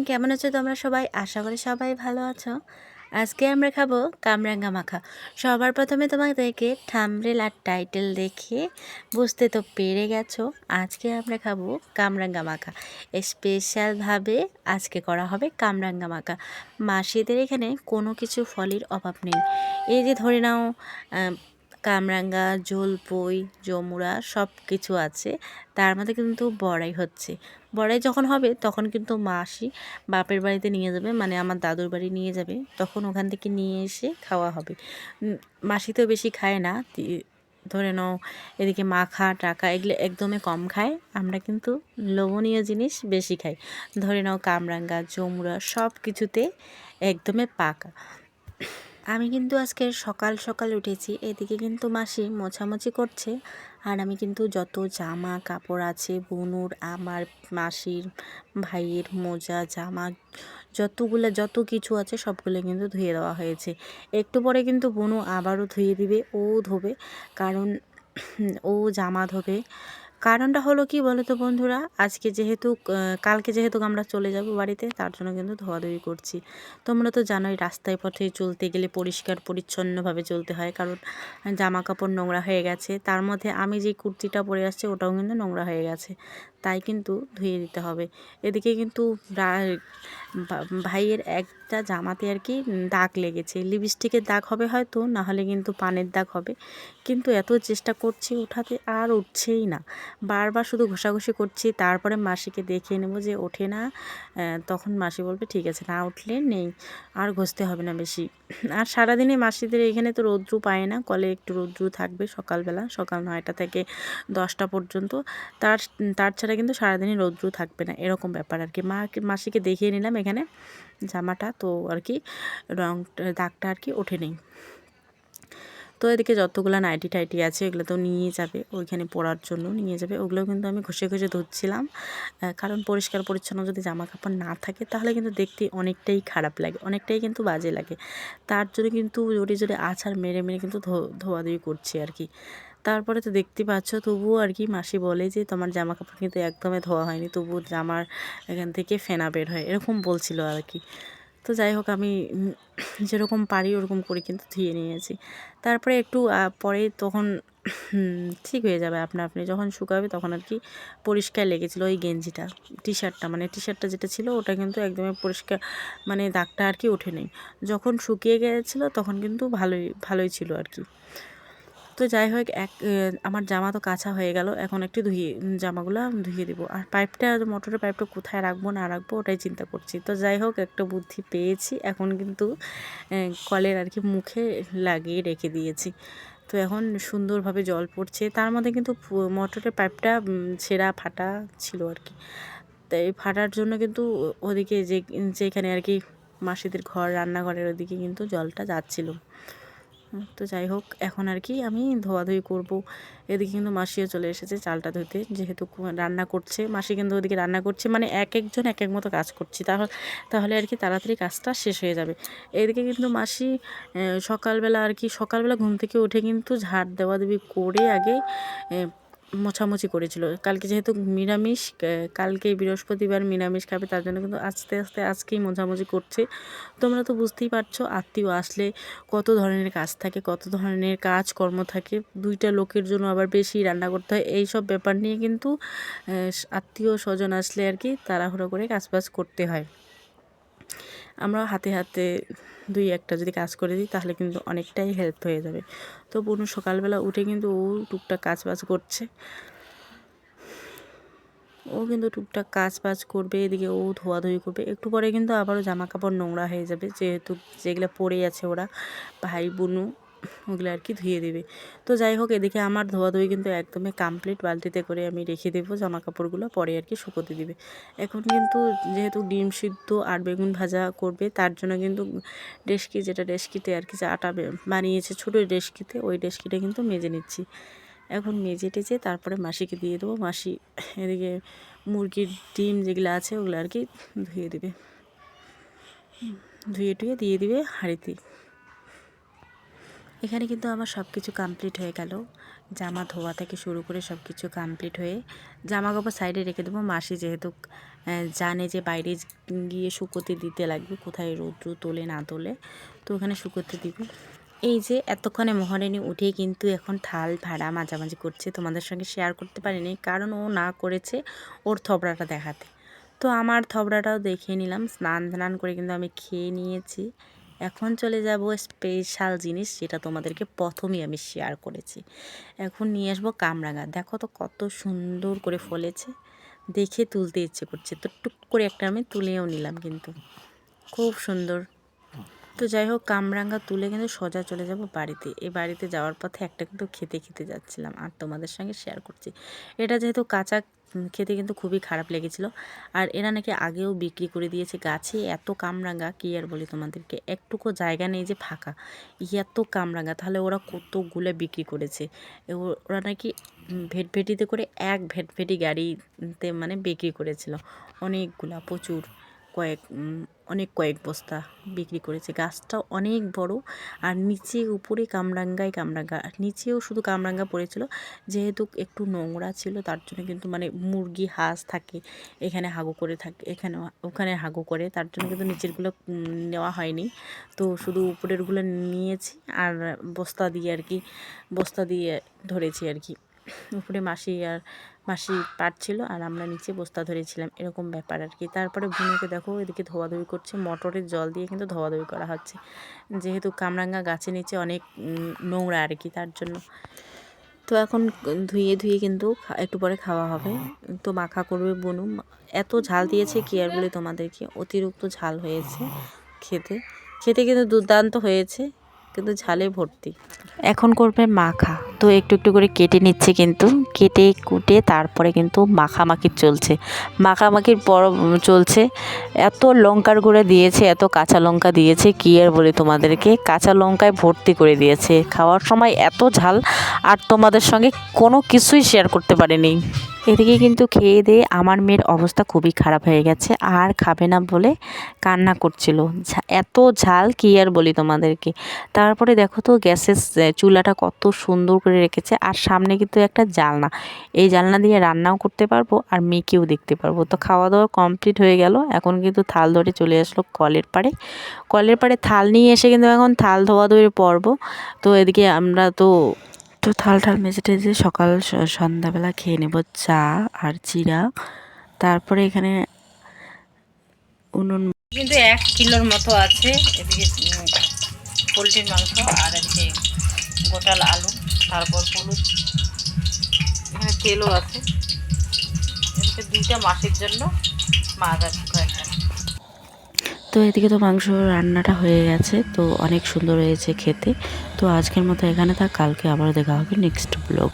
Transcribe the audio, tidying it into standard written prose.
কেমন আছো তোমরা সবাই? আশা করি সবাই ভালো আছো। আজকে আমরা খাবো কামরাঙ্গা মাখা। সবার প্রথমে তোমাদেরকে থাম্বনেল আর টাইটেল দেখে বুঝতে তো পেরে গেছো, আজকে আমরা খাবো কামরাঙ্গা মাখা। স্পেশালভাবে আজকে করা হবে কামরাঙ্গা মাখা। মাসিদের এখানে কোনো কিছু ফলের অভাব নেই। এই যে ধরে নাও কামরাঙ্গা, জলপই, জমুরা সব কিছু আছে, তার মধ্যে কিন্তু বড়াই হচ্ছে। বড়াই যখন হবে তখন কিন্তু মাসি বাপের বাড়িতে নিয়ে যাবে, মানে আমার দাদুর বাড়ি নিয়ে যাবে, তখন ওখান থেকে নিয়ে এসে খাওয়া হবে। মাসি তো বেশি খায় না, ধরে নাও এদিকে মাখা টাকা এগুলো একদমই কম খায়। আমরা কিন্তু লোভনীয় জিনিস বেশি খাই। ধরে নাও কামরাঙ্গা, জমুরা সব কিছুতে একদমই পাকা। আমি কিন্তু আজকে সকাল সকাল উঠেছি, এদিকে কিন্তু মাসি মোছামুছি করছে, আর আমি কিন্তু যত জামা কাপড় আছে বুনুর, আমার, মাসির, ভাইয়ের মোজা জামা যত কিছু আছে সবগুলো কিন্তু ধুয়ে দেওয়া হয়েছে। একটু পরে কিন্তু বুনু আবারও ধুয়ে দিবে, ও ধোবে, কারণ ও জামা ধোবে। কারণটা হলো কি বলো তো বন্ধুরা, আজকে যেহেতু কালকে যেহেতু আমরা চলে যাব বাড়িতে, তার জন্য কিন্তু ধোয়াধুয়ি করছি। তোমরা তো জানোই রাস্তায় পথে চলতে গেলে পরিষ্কার পরিচ্ছন্নভাবে চলতে হয়, কারণ জামা কাপড় নোংরা হয়ে গেছে, তার মধ্যে আমি যে কুর্তিটা পরে আসছি ওটাও কিন্তু নোংরা হয়ে গেছে, তাই কিন্তু ধুয়ে দিতে হবে। এদিকে কিন্তু ভাইয়ের একটা জামাতে আর কি দাগ লেগেছে, লিপস্টিকের দাগ হবে হয়তো, না হলে কিন্তু পানের দাগ হবে, কিন্তু এত চেষ্টা করছি উঠাতে আর উঠছেই না, বারবার শুধু ঘষাঘষি করছি। তারপরে মাসিকে দেখিয়ে নেব যে ওঠে না, তখন মাসি বলবে ঠিক আছে, না উঠলে নেই, আর ঘষতে হবে না বেশি। আর সারাদিনে মাসিদের এখানে তো রৌদ্র পায় না, কলে একটু রৌদ্র থাকবে সকালবেলা, সকাল 9টা থেকে 10টা পর্যন্ত, তার তার ছাড়া কিন্তু সারাদিনই রৌদ্র থাকবে না, এরকম ব্যাপার আর কি। মাসিকে দেখিয়ে নিলাম এখানে জামাটা, তো আর কি রং দাগটা আর কি ওঠে নেই। তো এদিকে যতগুলো নাইটি টাইটি আছে এগুলো তো নিয়ে যাবে, ওইখানে পরার জন্য নিয়ে যাবে, ওগুলো কিন্তু আমি ঘষে ঘষে ধুচ্ছিলাম, কারণ পরিষ্কার পরিচ্ছন্ন যদি জামা কাপড় না থাকে তাহলে কিন্তু দেখতে অনেকটাই খারাপ লাগে, অনেকটাই কিন্তু বাজে লাগে। তার জন্য কিন্তু জোরে জোরে আছাড় মেরে মেরে কিন্তু ধোয়াধুয়ি করছি আর কি। তারপরে তো দেখতে পাচ্ছ, তবুও আর কি মাসি বলে যে তোমার জামা কাপড় কিন্তু একদমই ধোয়া হয়নি, তবুও জামার এখান থেকে ফেনা বের হয়, এরকম বলছিল আর কি। তো যাই হোক, আমি যেরকম পারি ওরকম করে কিন্তু ধুয়ে নিয়েছি। তারপরে একটু পরে তখন ঠিক হয়ে যাবে আপনা আপনি, যখন শুকাবে তখন আর কি পরিষ্কার লেগেছিলো ওই গেঞ্জিটা, টি শার্টটা যেটা ছিল ওটা কিন্তু একদমই পরিষ্কার, মানে দাগটা আর কি ওঠে নেই। যখন শুকিয়ে গিয়েছিলো তখন কিন্তু ভালোই ভালোই ছিল আর কি। তো যাই হোক, আমার জামা তো কাঁচা হয়ে গেল, এখন একটু জামাগুলো ধুয়ে দেবো। আর পাইপটা, মোটরের পাইপটা কোথায় রাখবো না রাখবো ওটাই চিন্তা করছি। তো যাই হোক, একটা বুদ্ধি পেয়েছি, এখন কিন্তু কলের আর কি মুখে লাগিয়ে রেখে দিয়েছি। তো এখন সুন্দরভাবে জল পড়ছে, তার মধ্যে কিন্তু মোটরের পাইপটা ছেঁড়া ফাটা ছিল আর কি। তাই ফাটার জন্য কিন্তু ওদিকে যেখানে আর কি মাসিদের ঘর, রান্নাঘরের ওদিকে কিন্তু জলটা যাচ্ছিল। তো যাই হোক, এখন আর কি আমি ধোয়াধুয়ি করব। এদিকে কিন্তু মাসিও চলে এসেছে চালটা ধুতে, যেহেতু রান্না করছে মাসি, কিন্তু ওদিকে রান্না করছে, মানে এক একজন এক এক মতো কাজ করছি, তাহলে আর কি তাড়াতাড়ি কাজটা শেষ হয়ে যাবে। এদিকে কিন্তু মাসি সকালবেলা আর কি, সকালবেলা ঘুম থেকে উঠে কিন্তু ঝাড় দেওয়া দেবি করে আগে মোছামুছি করেছিল। কালকে যেহেতু নিরামিষ, কালকে বৃহস্পতিবার নিরামিষ খাবে, তার জন্য কিন্তু আস্তে আস্তে আজকেই মোছামুছি করছে। তোমরা তো বুঝতেই পারছো, আত্মীয় আসলে কত ধরনের কাজ থাকে, কত ধরনের কাজকর্ম থাকে, দুইটা লোকের জন্য আবার বেশি রান্না করতে হয়, এই সব ব্যাপার নিয়ে কিন্তু আত্মীয় স্বজন আসলে আর কি তাড়াহুড়ো করে কাজবাজ করতে হয়। আমরা হাতে হাতে দুই একটা যদি কাজ করে দিই তাহলে কিন্তু অনেকটাই হেল্প হয়ে যাবে। তো বোনু সকালবেলা উঠে কিন্তু ও টুকটাক কাজবাজ করছে, ও কিন্তু টুকটাক কাজ বাজ করবে, এদিকে ও ধোয়াধুয়ি করবে। একটু পরে কিন্তু আবারও জামা কাপড় নোংরা হয়ে যাবে, যেহেতু যেগুলো পরে আছে ওরা ভাই বোনু ওগুলো আর কি ধুয়ে দেবে। তো যাই হোক, এদিকে আমার ধোয়াধুয়ি কিন্তু একদমই কমপ্লিট, বালতিতে করে আমি রেখে দেবো জামা কাপড়গুলো, পরে আর কি শুকোতে দিবে। এখন কিন্তু যেহেতু ডিম সিদ্ধ আর বেগুন ভাজা করবে, তার জন্য কিন্তু ডেস্কি, যেটা ডেস্কিতে আর কি যে আটা বানিয়েছে ছোটো ডেস্কিতে, ওই ডেস্কিটা কিন্তু মেজে নিচ্ছি। এখন মেজে টেজে তারপরে মাসিকে দিয়ে দেবো। মাসি এদিকে মুরগির ডিম যেগুলো আছে ওগুলো আর কি ধুয়ে দেবে, ধুয়ে টুয়ে দিয়ে দিবে হাঁড়িতে। এখানে কিন্তু আমার সব কিছু কমপ্লিট হয়ে গেল। জামা ধোয়া থেকে শুরু করে সব কিছু কমপ্লিট হয়ে জামা কাপড় সাইডে রেখে দেবো। মাসি যেহেতু জানে যে বাইরে গিয়ে শুকোতে দিতে লাগবে, কোথায় রৌদ্র তোলে না তোলে, তো ওখানে শুকোতে দিব। এই যে এতক্ষণে মহারানী উঠে কিন্তু এখন থাল ভাড়া মাঝামাঝি করছে। তোমাদের সঙ্গে শেয়ার করতে পারিনি, কারণ ও না করেছে ওর থবড়াটা দেখাতে। তো আমার থবড়াটাও দেখিয়ে নিলাম। স্নান করে কিন্তু আমি খেয়ে নিয়েছি। এখন চলে যাব স্পেশাল জিনিস, যেটা তোমাদেরকে প্রথমেই আমি শেয়ার করেছি। এখন নিয়ে আসবো কামরাঙা। দেখো তো কত সুন্দর করে ফলেছে, দেখে তুলতে ইচ্ছে করছে। তো টুক করে একটা আমি তুলেও নিলাম, কিন্তু খুব সুন্দর। তো যাই হোক, কামরাঙা তুলে কিন্তু সোজা চলে যাব বাড়িতে। এই বাড়িতে যাওয়ার পথে একটা কিন্তু খেতে যাচ্ছিলাম, আর তোমাদের সঙ্গে শেয়ার করছি। এটা যেহেতু কাঁচা, খেতে কিন্তু খুবই খারাপ লেগেছিল। আর এরা নাকি আগেও বিক্রি করে দিয়েছে। গাছে এত কামরাঙা, কী আর বলি তোমাদেরকে, একটুকু জায়গা নেই যে ফাঁকা, এত কামরাঙা, তাহলে ওরা কতগুলো বিক্রি করেছে। ওরা নাকি ভেটভেটিতে করে এক ভেটভেটি গাড়িতে মানে বিক্রি করেছিল অনেকগুলা, প্রচুর কয়েক বস্তা বিক্রি করেছে। গাছটাও অনেক বড়, আর নিচে উপরে কামরাঙ্গা, নিচেও শুধু কামরাঙ্গা পড়েছিল। যেহেতু একটু নোংরা ছিল, তার জন্য কিন্তু মানে মুরগি হাঁস থাকে এখানে, হাগু করে থাকে এখানে, ওখানে হাগু করে, তার জন্য কিন্তু নিচেরগুলো নেওয়া হয়নি। তো শুধু উপরেরগুলো নিয়েছি, আর বস্তা দিয়ে ধরেছি আর কি। উপরে মাসি পারছিল, আর আমরা নিচে বস্তা ধরেছিলাম, এরকম ব্যাপার আর কি। তারপরে বুনুকে দেখো এদিকে ধোয়াধুয়ি করছে, মোটরের জল দিয়ে কিন্তু ধোয়াধুয়ি করা হচ্ছে, যেহেতু কামরাঙ্গা গাছের নিচে অনেক নোংরা আর কি, তার জন্য। তো এখন ধুয়ে কিন্তু একটু পরে খাওয়া হবে। তো মাখা করবে বুনু। এত ঝাল দিয়েছে কি আর বলি তোমাদেরকে, অতিরিক্ত ঝাল হয়েছে। খেতে কিন্তু দুর্দান্ত হয়েছে, কিন্তু ঝালে ভর্তি। এখন করবে মাখা। তো একটু করে কেটে নিচ্ছে, কিন্তু কেটে কুটে তারপরে কিন্তু মাখামাখির পর চলছে। এত লঙ্কার গুঁড়ো দিয়েছে, এত কাঁচা লঙ্কা দিয়েছে, কী আর বলি তোমাদেরকে, কাঁচা লঙ্কায় ভর্তি করে দিয়েছে। খাওয়ার সময় এত ঝাল, আর তোমাদের সঙ্গে কোনো কিছুই শেয়ার করতে পারিনি। এদিকে কিন্তু খেয়ে দিয়ে আমার মেয়ের অবস্থা খুবই খারাপ হয়ে গেছে, আর খাবে না বলে কান্না করছিল। এত ঝাল, কী আর বলি তোমাদেরকে। তারপরে দেখো তো গ্যাসের চুলাটা কত সুন্দর করে রেখেছে, আর সামনে কিন্তু একটা জানলা, এই জানলা দিয়ে রান্নাও করতে পারবো, আর মেয়েকেও দেখতে পারবো। তো খাওয়া দাওয়া কমপ্লিট হয়ে গেল। এখন কিন্তু থাল ধরে চলে আসলো কলের পাড়ে থাল নিয়ে এসে কিন্তু এখন থাল ধোয়াধুয়ির পর্ব। তো এদিকে আমরা তো থাল মেজে টেজে সন্ধ্যাবেলা খেয়ে নেব চা আর চিরা। তারপরে এখানে উনুন কিন্তু 1 কিলোর মতো আছে। এদিকে পোলট্রির মাংস, আর এদিকে গোটাল আলু, তারপর হলুদ, এখানে তেলও আছে। এদিকে 2টা মাসের জন্য মাছ আছে কয়েকটা। তো এদিকে তো মাংস রান্নাটা হয়ে গেছে, তো অনেক সুন্দর হয়েছে খেতে। তো আজকের মতো এখানে থাক, কালকে আবার দেখা হবে নেক্সট ব্লগ।